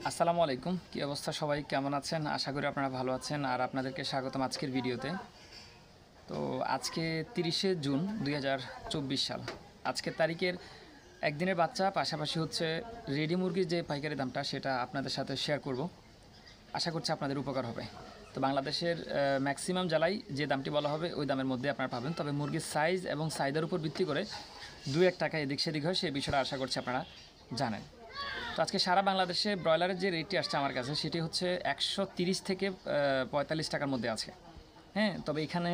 আসসালামু আলাইকুম, কী অবস্থা? সবাই কেমন আছেন? আশা করি আপনারা ভালো আছেন। আর আপনাদেরকে স্বাগতম আজকের ভিডিওতে। তো আজকে 30শে জুন 2024 সাল। আজকের তারিখের একদিনের বাচ্চা, পাশাপাশি হচ্ছে রেডি মুরগির যে পাইকারি দামটা সেটা আপনাদের সাথে শেয়ার করব। আশা করছি আপনাদের উপকার হবে। তো বাংলাদেশের ম্যাক্সিমাম জেলায় যে দামটি বলা হবে ওই দামের মধ্যে আপনারা পাবেন। তবে মুরগির সাইজ এবং চাহিদার উপর ভিত্তি করে 2-1 টাকা এদিক সেদিক হয়, সেই বিষয়টা আশা করছি আপনারা জানেন। তো আজকে সারা বাংলাদেশে ব্রয়লারের যে রেটটি আসছে আমার কাছে সেটি হচ্ছে 130 থেকে 45 টাকার মধ্যে আছে। হ্যাঁ, তবে এখানে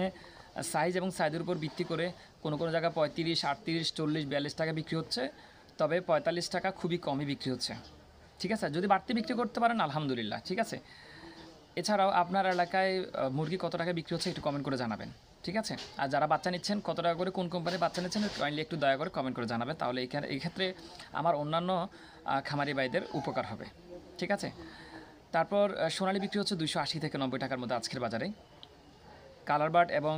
সাইজ এবং সাইজের উপর ভিত্তি করে কোনো কোনো জায়গায় 35, 38, 40, 42 টাকা বিক্রি হচ্ছে। তবে 45 টাকা খুবই কমই বিক্রি হচ্ছে। ঠিক আছে, যদি বাড়তি বিক্রি করতে পারেন আলহামদুলিল্লাহ। ঠিক আছে, এছাড়াও আপনার এলাকায় মুরগি কত টাকা বিক্রি হচ্ছে একটু কমেন্ট করে জানাবেন। ঠিক আছে, আর যারা বাচ্চা নিচ্ছেন কত টাকা করে, কোন কোম্পানির বাচ্চা নিচ্ছেন কাইন্ডলি একটু দয়া করে কমেন্ট করে জানাবেন। তাহলে এই ক্ষেত্রে আমার অন্যান্য খামারি ভাইদের উপকার হবে। ঠিক আছে, তারপর সোনালী বিক্রি হচ্ছে 280 থেকে 90 টাকার মধ্যে আজকের বাজারে। কালার বার্ড এবং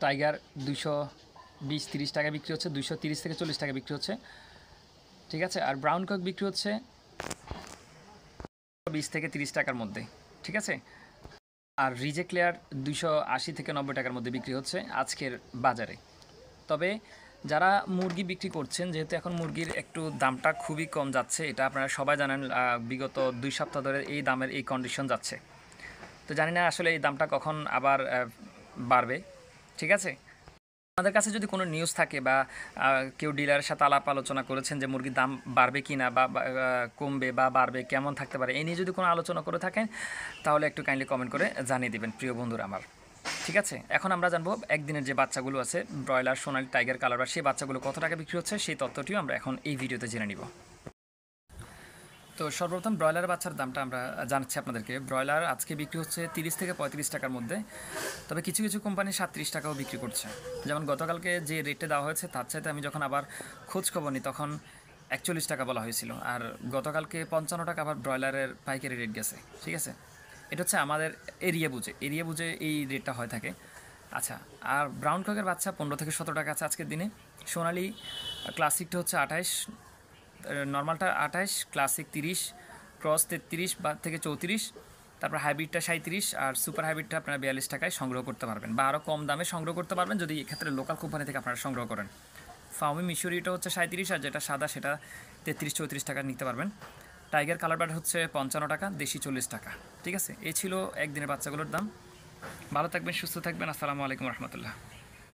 টাইগার 220-30 টাকা বিক্রি হচ্ছে, 230 থেকে 40 টাকা বিক্রি হচ্ছে। ঠিক আছে, আর ব্রাউন কক বিক্রি হচ্ছে 20 থেকে 30 টাকার মধ্যে। ঠিক আছে, আর রিজেক্ট লেয়ার 280 থেকে 90 টাকার মধ্যে বিক্রি হচ্ছে আজকের বাজারে। তবে যারা মুরগি বিক্রি করছেন, যেহেতু এখন মুরগির একটু দামটা খুবই কম যাচ্ছে, এটা আপনারা সবাই জানেন। বিগত 2 সপ্তাহ ধরে এই দামের এই কন্ডিশন যাচ্ছে। তো জানি না আসলে এই দামটা কখন আবার বাড়বে। ঠিক আছে, আমাদের কাছে যদি কোনো নিউজ থাকে বা কেউ ডিলারের সাথে আলাপ আলোচনা করেছেন যে মুরগির দাম বাড়বে কি না বা কমবে বা বাড়বে, কেমন থাকতে পারে, এই নিয়ে যদি কোনো আলোচনা করে থাকেন তাহলে একটু কাইন্ডলি কমেন্ট করে জানিয়ে দেবেন প্রিয় বন্ধুরা আমার। ঠিক আছে, এখন আমরা জানবো একদিনের যে বাচ্চাগুলো আছে ব্রয়লার, সোনালী, টাইগার, কালার, সেই বাচ্চাগুলো কত টাকা বিক্রি হচ্ছে সেই তথ্যটিও আমরা এখন এই ভিডিওতে জেনে নিব। তো সর্বপ্রথম ব্রয়লার বাচ্চার দামটা আমরা জানাচ্ছি আপনাদেরকে। ব্রয়লার আজকে বিক্রি হচ্ছে 30 থেকে 35 টাকার মধ্যে। তবে কিছু কিছু কোম্পানি 37 টাকাও বিক্রি করছে। যেমন গতকালকে যে রেটে দেওয়া হয়েছে তার চাইতে আমি যখন আবার খোঁজ খবর নিই তখন 41 টাকা বলা হয়েছিল। আর গতকালকে 55 টাকা আবার ব্রয়লারের পাইকারি রেট গেছে। ঠিক আছে, এটা হচ্ছে আমাদের এরিয়া বুঝে এই রেটটা হয়ে থাকে। আচ্ছা, আর ব্রাউন ককের বাচ্চা 15 থেকে 17 টাকা আছে আজকের দিনে। সোনালি ক্লাসিকটা হচ্ছে 28, নর্মালটা 28, ক্লাসিক 30, ক্রস 33 বা থেকে 34, তারপর হাইব্রিডটা 37, আর সুপার হাইব্রিডটা আপনারা 42 টাকায় সংগ্রহ করতে পারবেন বা আরও কম দামে সংগ্রহ করতে পারবেন যদি এক্ষেত্রে লোকাল কোম্পানি থেকে আপনারা সংগ্রহ করেন। ফাউমি মিশরিটা হচ্ছে 37, আর যেটা সাদা সেটা 33-34 টাকা নিতে পারবেন। টাইগার কালার বার্ড হচ্ছে 55 টাকা, দেশি 40 টাকা। ঠিক আছে, এই ছিল একদিনের বাচ্চাগুলোর দাম। ভালো থাকবেন, সুস্থ থাকবেন। আসসালামু আলাইকুম রহমতুল্লাহ।